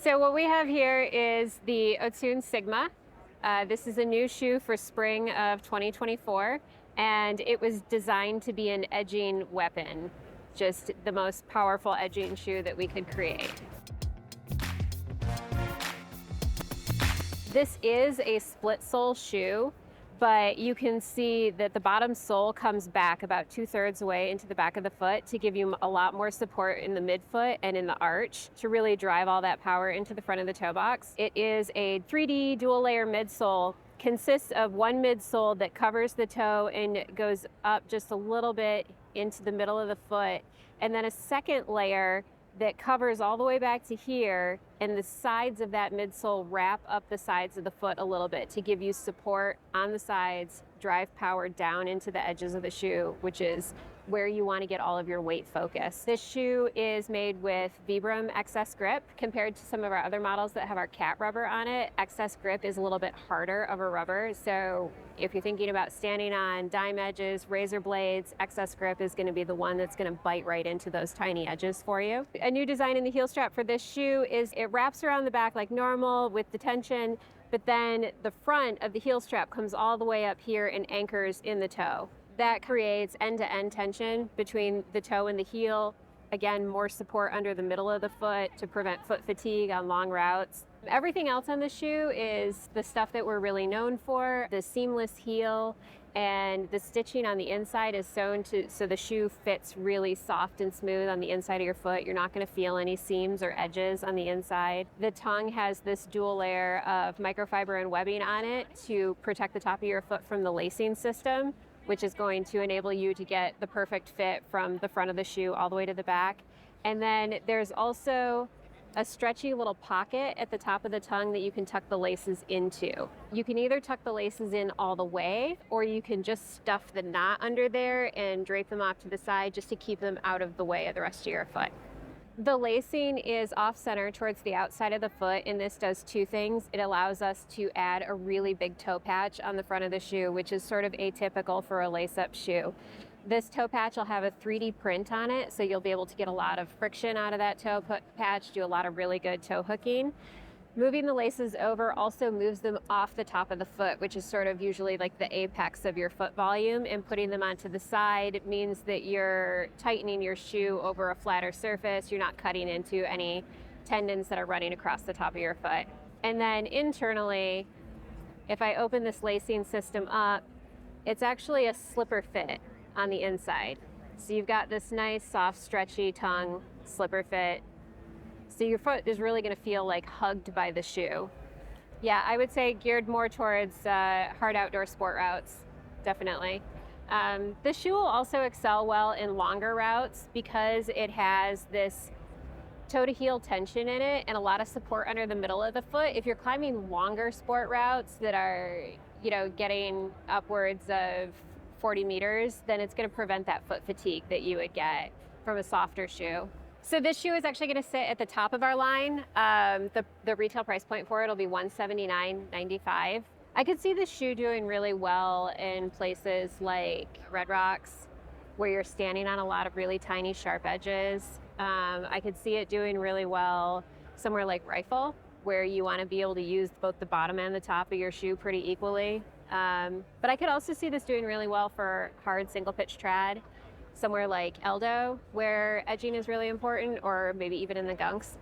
So what we have here is the Ocun Sigma. This is a new shoe for spring of 2024, and it was designed to be an edging weapon, just the most powerful edging shoe that we could create. This is a split sole shoe, but you can see that the bottom sole comes back about 2/3 way into the back of the foot to give you a lot more support in the midfoot and in the arch to really drive all that power into the front of the toe box. It is a 3D dual layer midsole, consists of one midsole that covers the toe and goes up just a little bit into the middle of the foot, and then a second layer that covers all the way back to here, and the sides of that midsole wrap up the sides of the foot a little bit to give you support on the sides, drive power down into the edges of the shoe, which is where you want to get all of your weight focus. This shoe is made with Vibram excess grip. Compared to some of our other models that have our cat rubber on it, excess grip is a little bit harder of a rubber. So if you're thinking about standing on dime edges, razor blades, excess grip is going to be the one that's going to bite right into those tiny edges for you. A new design in the heel strap for this shoe is it wraps around the back like normal with the tension, but then the front of the heel strap comes all the way up here and anchors in the toe. That creates end-to-end tension between the toe and the heel. Again, more support under the middle of the foot to prevent foot fatigue on long routes. Everything else on the shoe is the stuff that we're really known for. The seamless heel and the stitching on the inside is sewn so the shoe fits really soft and smooth on the inside of your foot. You're not going to feel any seams or edges on the inside. The tongue has this dual layer of microfiber and webbing on it to protect the top of your foot from the lacing system, which is going to enable you to get the perfect fit from the front of the shoe all the way to the back. And then there's also a stretchy little pocket at the top of the tongue that you can tuck the laces into. You can either tuck the laces in all the way, or you can just stuff the knot under there and drape them off to the side just to keep them out of the way of the rest of your foot. The lacing is off-center towards the outside of the foot, and this does two things. It allows us to add a really big toe patch on the front of the shoe, which is sort of atypical for a lace-up shoe. This toe patch will have a 3D print on it, so you'll be able to get a lot of friction out of that toe patch, do a lot of really good toe hooking. Moving the laces over also moves them off the top of the foot, which is sort of usually like the apex of your foot volume, and putting them onto the side means that you're tightening your shoe over a flatter surface. You're not cutting into any tendons that are running across the top of your foot. And then internally, if I open this lacing system up, it's actually a slipper fit on the inside. So you've got this nice, soft, stretchy tongue slipper fit. So your foot is really going to feel like hugged by the shoe. Yeah, I would say geared more towards hard outdoor sport routes, definitely. The shoe will also excel well in longer routes because it has this toe to heel tension in it and a lot of support under the middle of the foot. If you're climbing longer sport routes that are, getting upwards of 40 meters, then it's going to prevent that foot fatigue that you would get from a softer shoe. So this shoe is actually going to sit at the top of our line. The retail price point for it will be $179.95. I could see this shoe doing really well in places like Red Rocks, where you're standing on a lot of really tiny, sharp edges. I could see it doing really well somewhere like Rifle, where you want to be able to use both the bottom and the top of your shoe pretty equally. But I could also see this doing really well for hard single pitch trad, somewhere like Eldo, where edging is really important, or maybe even in the gunks.